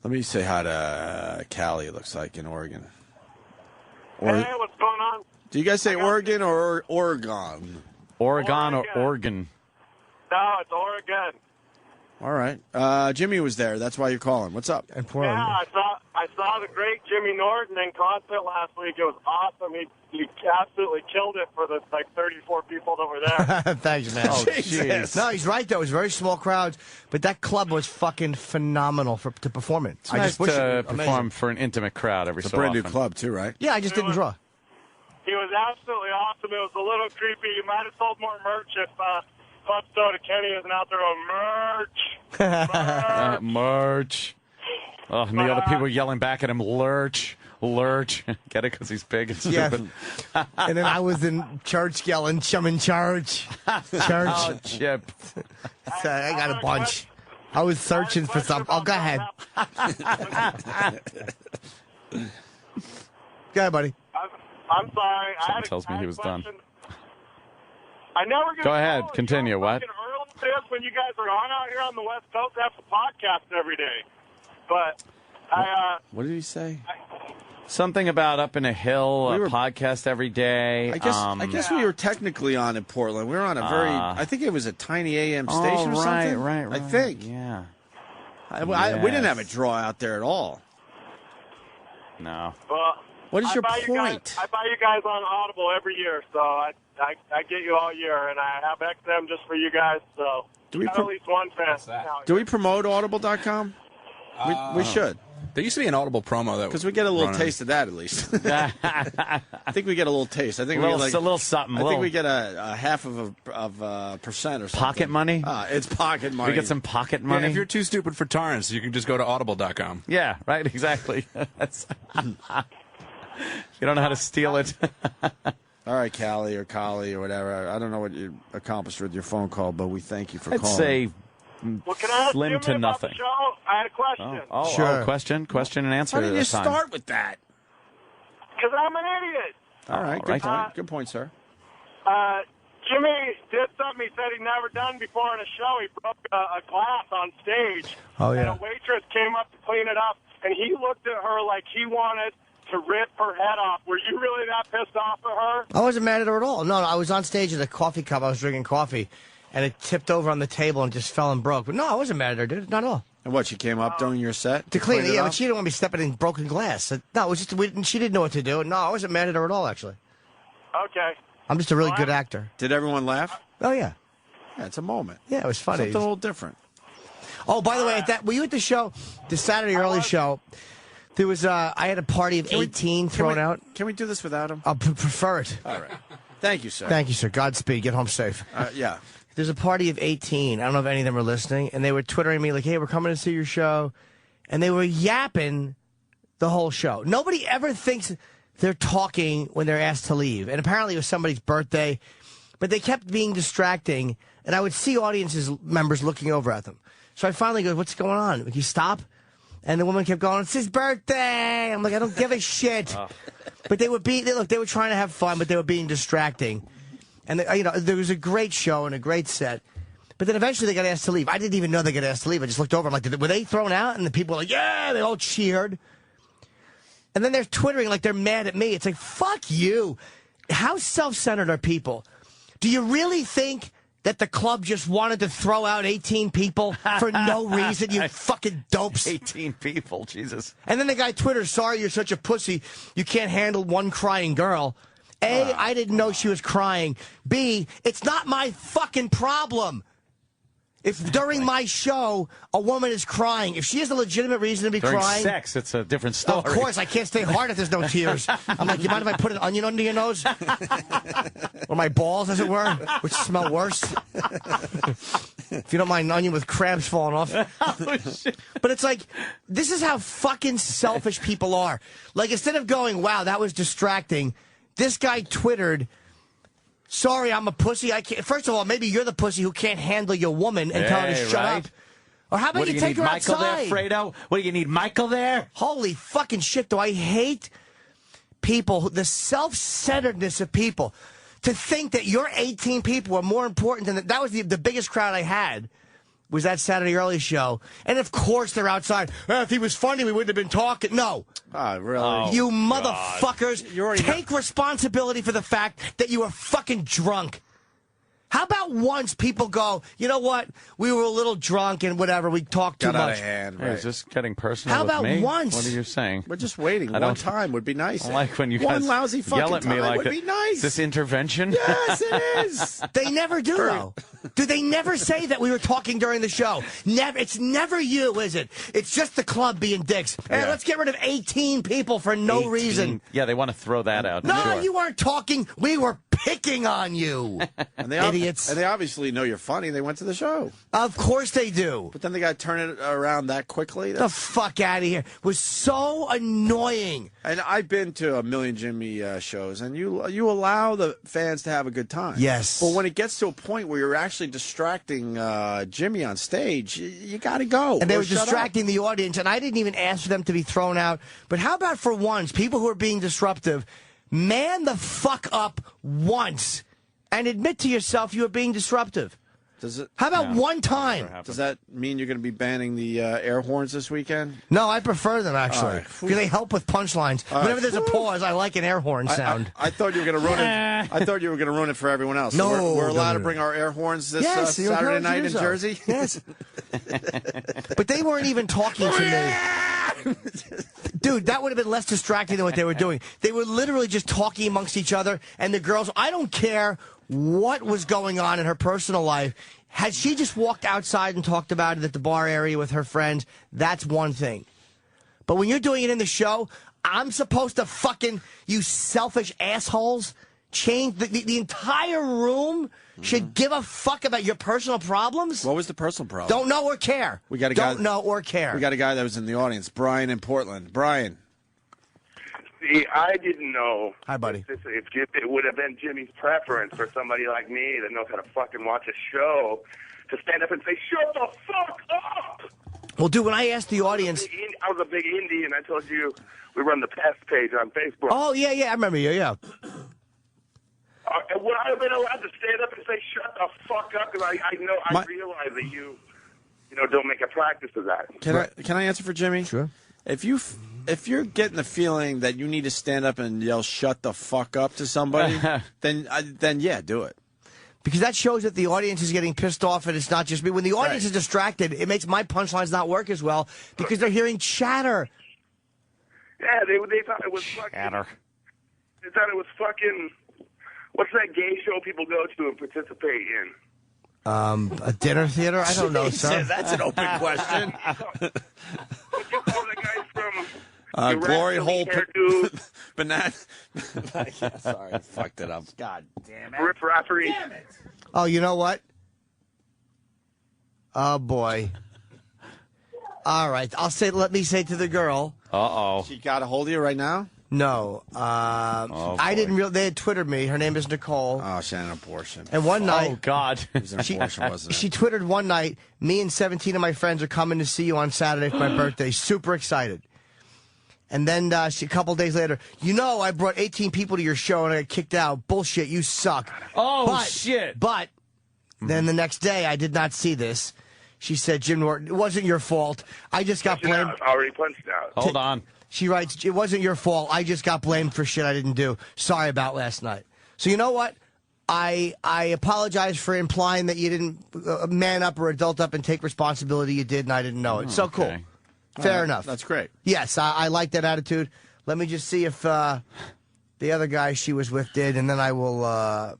Let me say hi to Callie, it looks like, in Oregon. Hey, what's going on? Do you guys say Oregon or Oregon? Oregon or Oregon? No, it's Oregon. All right. Jimmy was there. That's why you're calling. What's up? And Portland. Yeah, I saw the great Jimmy Norton in concert last week. It was awesome. He absolutely killed it for the 34 people that were there. Thanks, man. Oh, Jesus. No, he's right, though. It was very small crowds, but that club was fucking phenomenal to perform in. It's nice to perform for an intimate crowd every so often. It's a brand new club, too, right? Yeah, I just didn't draw. He was absolutely awesome. It was a little creepy. You might have sold more merch if Club Soda Kenny isn't out there on merch. Merch. Oh, and the other people yelling back at him, lurch, lurch. Get it? Because he's big and stupid. Yeah. And then I was in church yelling, I'm in church. Church. Oh, Chip. So I got a bunch. I was searching for something. Oh, go ahead. Go ahead, buddy. I'm sorry. Someone tells me he was done. I know we're going to go ahead. Continue. What? When you guys are on out here on the West Coast, have to podcast every day. But what did he say? Something about up in a hill, podcast every day. I guess we were technically on in Portland. We were on a very, I think it was a tiny AM station or something. Right. I think. Yeah. We didn't have a draw out there at all. No. Well, what is your point? I buy you guys on Audible every year, so I get you all year, and I have XM just for you guys. So at least one fan. Do we promote Audible.com? We should. There used to be an Audible promo that because we get a little taste of that at least. I think we get a little taste. I think we get a little something. I think we get a half of a percent or something. Pocket money. It's pocket money. We get some pocket money. Yeah, if you're too stupid for torrents, you can just go to audible.com. Yeah, right. Exactly. You don't know how to steal it. All right, Callie or Collie or whatever. I don't know what you accomplished with your phone call, but we thank you for calling. I'd say well, can I ask slim to nothing. The show? I had a question. Sure. Question and answer. Why didn't you time. start with that? Because I'm an idiot. All right, good point. Good point, sir. Jimmy did something he said he'd never done before in a show. He broke a glass on stage. Oh, yeah. And a waitress came up to clean it up, and he looked at her like he wanted to rip her head off. Were you really that pissed off at her? I wasn't mad at her at all. No, I was on stage at a coffee cup. I was drinking coffee, and it tipped over on the table and just fell and broke. But no, I wasn't mad at her, dude. Not at all. And what, she came up during your set? To clean it, yeah, but she didn't want me stepping in broken glass. No, it was just, she didn't know what to do. No, I wasn't mad at her at all, actually. Okay. I'm just a really good actor. Did everyone laugh? Oh, yeah. Yeah, it's a moment. Yeah, it was funny. Something a little different. Oh, by the way, were you at the show, the Saturday early show? There was I had a party of 18 thrown out. Can we do this without him? I prefer it. All right. Thank you, sir. Thank you, sir. Godspeed. Get home safe. Yeah. There's a party of 18. I don't know if any of them are listening. And they were twittering me like, hey, we're coming to see your show. And they were yapping the whole show. Nobody ever thinks they're talking when they're asked to leave. And apparently it was somebody's birthday. But they kept being distracting. And I would see audiences members looking over at them. So I finally go, what's going on? Can you stop? And the woman kept going, it's his birthday. I'm like, I don't give a shit. But they were trying to have fun, but they were being distracting. And there was a great show and a great set. But then eventually they got asked to leave. I didn't even know they got asked to leave. I just looked over. I'm like, were they thrown out? And the people were like, yeah, they all cheered. And then they're twittering like they're mad at me. It's like, fuck you. How self-centered are people? Do you really think that the club just wanted to throw out 18 people for no reason, you fucking dopes? 18 people, Jesus. And then the guy twitters, sorry, you're such a pussy. You can't handle one crying girl. A, I didn't know she was crying. B, it's not my fucking problem. If during my show a woman is crying, if she has a legitimate reason to be during crying, sex, it's a different story. Of course, I can't stay hard if there's no tears. I'm like, you mind if I put an onion under your nose, or my balls, as it were, which smell worse? If you don't mind, an onion with crabs falling off. Oh, shit. But it's like, this is how fucking selfish people are. Like, instead of going, wow, that was distracting, this guy twittered, sorry, I'm a pussy. I can't. First of all, maybe you're the pussy who can't handle your woman and tell her to shut up. Or how about you take her Michael outside? There, Fredo? What, do you need Michael there? Holy fucking shit, do I hate people, the self-centeredness of people. To think that your 18 people are more important than that was the biggest crowd I had. was that Saturday Early Show. And, of course, they're outside. If he was funny, we wouldn't have been talking. No. Oh, really? You motherfuckers, take responsibility for the fact that you were fucking drunk. How about once people go, you know what? We were a little drunk and whatever. We talked too much. Got out of hand. Hey, Right. is this getting personal How with about me? once? What are you saying? We're just waiting. One time would be nice. I like when you One guys lousy fucking yell at me time like would that. be nice. Is this intervention? Yes, it is. They never do, though. Do they never say that we were talking during the show? Never. It's never you, is it? It's just the club being dicks. Hey, Yeah. let's get rid of 18 people for no 18. reason. Yeah, they want to throw that out. No, sure. you weren't talking. We were picking on you. And Idiots. And they obviously know you're funny. They went to the show. Of course they do. But then they got to turn it around that quickly. The fuck out of here. It was so annoying. And I've been to a million Jimmy shows, and you allow the fans to have a good time. Yes. But when it gets to a point where you're actually distracting Jimmy on stage, you got to go. And they or were shut up. distracting the audience, and I didn't even ask for them to be thrown out. But how about for once, people who are being disruptive, man the fuck up once and admit to yourself you are being disruptive. How about one time? Does that mean you're going to be banning the air horns this weekend? No, I prefer them, actually. Right. Because they help with punchlines. Whenever there's a pause, I like an air horn sound. I thought you were going to ruin it. I thought you were going to ruin it for everyone else. No, So we're allowed no. to bring our air horns this Yes, you're Saturday allowed to night do in so. Jersey? Yes. But they weren't even talking to me. Dude, that would have been less distracting than what they were doing. They were literally just talking amongst each other, and the girls, I don't care what was going on in her personal life. Had she just walked outside and talked about it at the bar area with her friends, that's one thing. But when you're doing it in the show, I'm supposed to fucking, you selfish assholes, change the entire room should give a fuck about your personal problems? What was the personal problem? Don't know or care. We got a guy, Don't know or care. We got a guy that was in the audience, Brian in Portland. Brian. See, I didn't know. Hi, buddy. If it would have been Jimmy's preference for somebody like me that knows how to fucking watch a show to stand up and say, "Shut the fuck up!" Well, dude, when I asked the audience... I was a big indie, and I told you we run the pest page on Facebook. Oh, yeah, I remember you, yeah. Would I have been allowed to stand up and say, "Shut the fuck up"? Because I realize that you don't make a practice of that. Can I answer for Jimmy? Sure. If you're getting the feeling that you need to stand up and yell "shut the fuck up" to somebody, then yeah, do it. Because that shows that the audience is getting pissed off, and it's not just me. When the audience is distracted, it makes my punchlines not work as well because they're hearing chatter. Yeah, they thought it was fucking. Chatter. They thought it was fucking. What's that gay show people go to and participate in? A dinner theater? I don't know, sir. That's an open question. What you call the guy from Glory hole. hairdo, Banana. Sorry, I fucked it up. God damn it. Rip Rafferty? Oh, you know what? Oh, boy. All right. Let me say to the girl. Uh-oh. She got a hold of you right now? No. I didn't realize. They had Twittered me. Her name is Nicole. Oh, she had an abortion. And one night. Oh, God. It was an abortion, wasn't it? She twittered one night, me and 17 of my friends are coming to see you on Saturday for my birthday. Super excited. And then a couple days later, I brought 18 people to your show and I got kicked out. Bullshit, you suck. Oh, shit. But then the next day, I did not see this. She said, Jim Norton, it wasn't your fault. I just got blamed. Already punched out. Hold on. She writes, it wasn't your fault. I just got blamed for shit I didn't do. Sorry about last night. So you know what? I apologize for implying that you didn't man up or adult up and take responsibility. You did, and I didn't know it. So cool. Fair enough. That's great. Yes, I like that attitude. Let me just see if the other guy she was with did, and then I will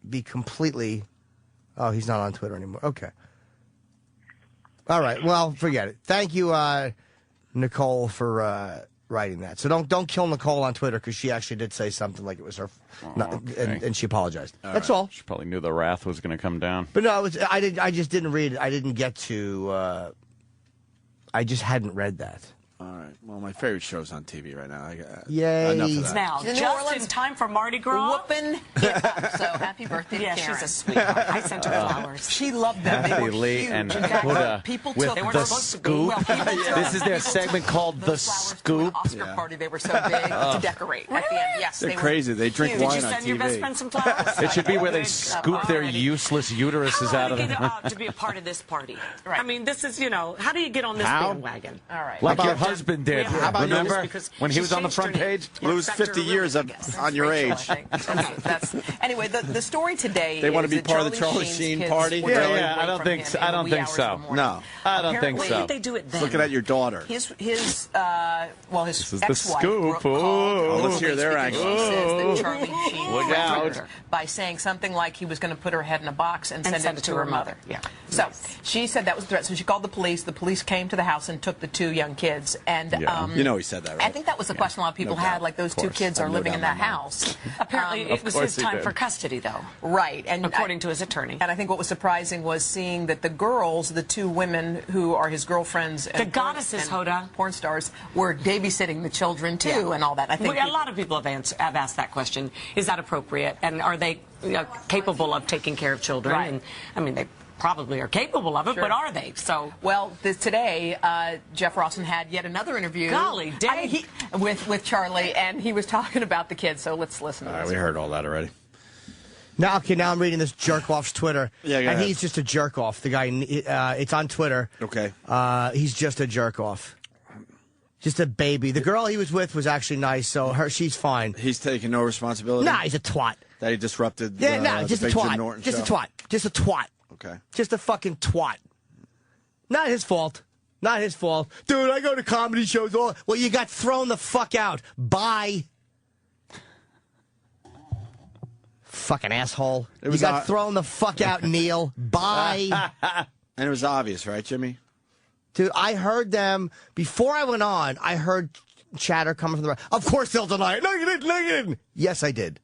be completely... Oh, he's not on Twitter anymore. Okay. All right. Well, forget it. Thank you, Nicole, for writing that. So don't kill Nicole on Twitter because she actually did say something like it was her, and she apologized. That's all. She probably knew the wrath was going to come down. But no, I just didn't read it. I didn't get to. I just hadn't read that. All right. Well, my favorite show's on TV right now. Yay. Enough of that. Now, New just Orleans in time for Mardi Gras. Whooping it up. So happy birthday Yeah, to Karen. she's a sweetheart. I sent her flowers. She loved them. They Kathy were Lee huge. and In fact, Huda people with took They weren't the supposed to be. scoop. Well, people took- This is their people segment took called The those flowers to an Scoop. Oscar party. They were so big to decorate at the end. Yes, They're they crazy. They drink huge. Did wine you on send your TV. best friend some flowers? It should be where they Good. scoop their Alrighty. useless uteruses How out do of you them. get out to be a part of this party? Right. I mean, this is, how do you get on this How? bandwagon? All right. Like your How about- husband did. How about you? Remember Because when he she was on the changed her front name. page? Lose Affect her 50 years really, I guess. on your Rachel, I age. think. That's anyway. The story today. They wanna is be that part of the Charlie Sheen's Sheen kids party? were Yeah, taken yeah, I away don't from think him so. in I the don't wee think hours of so. the morning. No. I don't think Apparently, so. Why did they do it then? Looking at your daughter. His is ex-wife the scoop. Brooke, called Let's hear police their because angle. she says that Charlie Sheen Look threatened out. her by saying something like he was going to put her head in a box and send it to her mother. Yeah. So she said that was a threat. So she called the police. The police came to the house and took the two young kids. And You know he said that, right? I think that was the question a lot of people No had. doubt. Like those Of two course. kids I are have no living doubt in in that my mind. house. Apparently, it was course his he time did. for custody, though. Right, and According to his attorney. And I think what was surprising was seeing that the girls, the two women who are his girlfriends, and goddesses, Hoda. porn stars, were babysitting the children too, and all that. I think A lot of people have asked that question. Is that appropriate? And are they capable of taking care of children? Right. And I mean, they probably are capable of it, Sure. but are they? So. Well, today, Jeff Rawson had yet another interview. Golly, Dave. With Charlie, and he was talking about the kids. So let's listen to All right, this. we heard all that already. Now I'm reading this jerk off's Twitter. Yeah, go and ahead. he's just a jerk off. The guy, it's on Twitter. Okay. He's just a jerk off. Just a baby. The girl he was with was actually nice, so she's fine. He's taking no responsibility? Nah, he's a twat. That he disrupted Yeah, the just a big Jim twat. Norton Just show? a twat. Just a twat. Okay. Just a fucking twat. Not his fault. Not his fault. Dude, I go to comedy shows all. Well, you got thrown the fuck out. Bye. Fucking asshole. You was got thrown the fuck out, Neil. Bye. And it was obvious, right, Jimmy? Dude, I heard them before I went on. I heard chatter coming from the right. Of course they'll deny it. Look at it. Look at it. Yes, I did.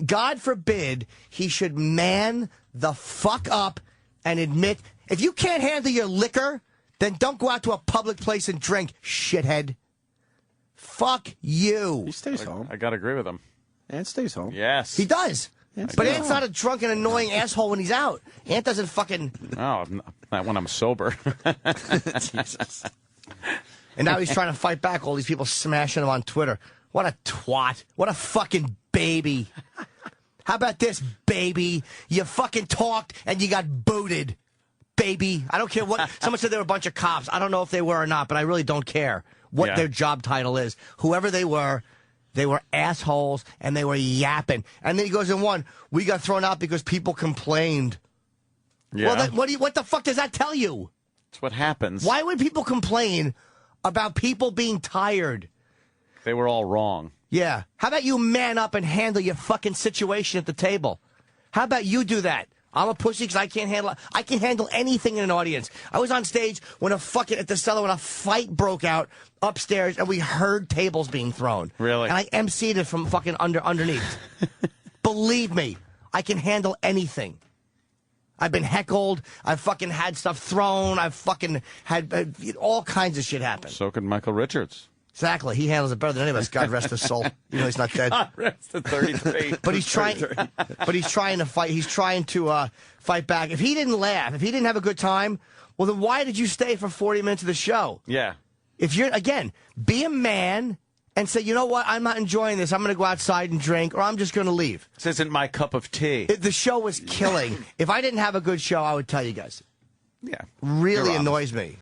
God forbid he should man the fuck up and admit if you can't handle your liquor, then don't go out to a public place and drink, shithead. Fuck you. He stays home. I got to agree with him. And stays home. Yes. He does. But Ant's not a drunken, annoying asshole when he's out. Ant doesn't fucking. Oh, not when I'm sober. Jesus. And now he's trying to fight back all these people smashing him on Twitter. What a twat. What a fucking baby. How about this, baby? You fucking talked and you got booted. Baby. I don't care what. Someone said they were a bunch of cops. I don't know if they were or not, but I really don't care what their job title is. Whoever they were assholes and they were yapping. And then he goes in one, we got thrown out because people complained. Yeah. Well, what the fuck does that tell you? That's what happens. Why would people complain about people being tired? They were all wrong. Yeah. How about you man up and handle your fucking situation at the table? How about you do that? I'm a pussy because I can't handle anything in an audience. I was on stage when at the cellar when a fight broke out upstairs and we heard tables being thrown. Really? And I emceed it from fucking underneath. Believe me, I can handle anything. I've been heckled. I've fucking had stuff thrown. I've fucking had all kinds of shit happen. So could Michael Richards. Exactly. He handles it better than any of us. God rest his soul. You know he's not dead. God rest at 33. But he's trying. But he's trying to fight. He's trying to fight back. If he didn't laugh, if he didn't have a good time, well, then why did you stay for 40 minutes of the show? Yeah. If you're be a man and say, you know what, I'm not enjoying this. I'm going to go outside and drink, or I'm just going to leave. This isn't my cup of tea. The show was killing. If I didn't have a good show, I would tell you guys. Yeah. Really You're annoys me.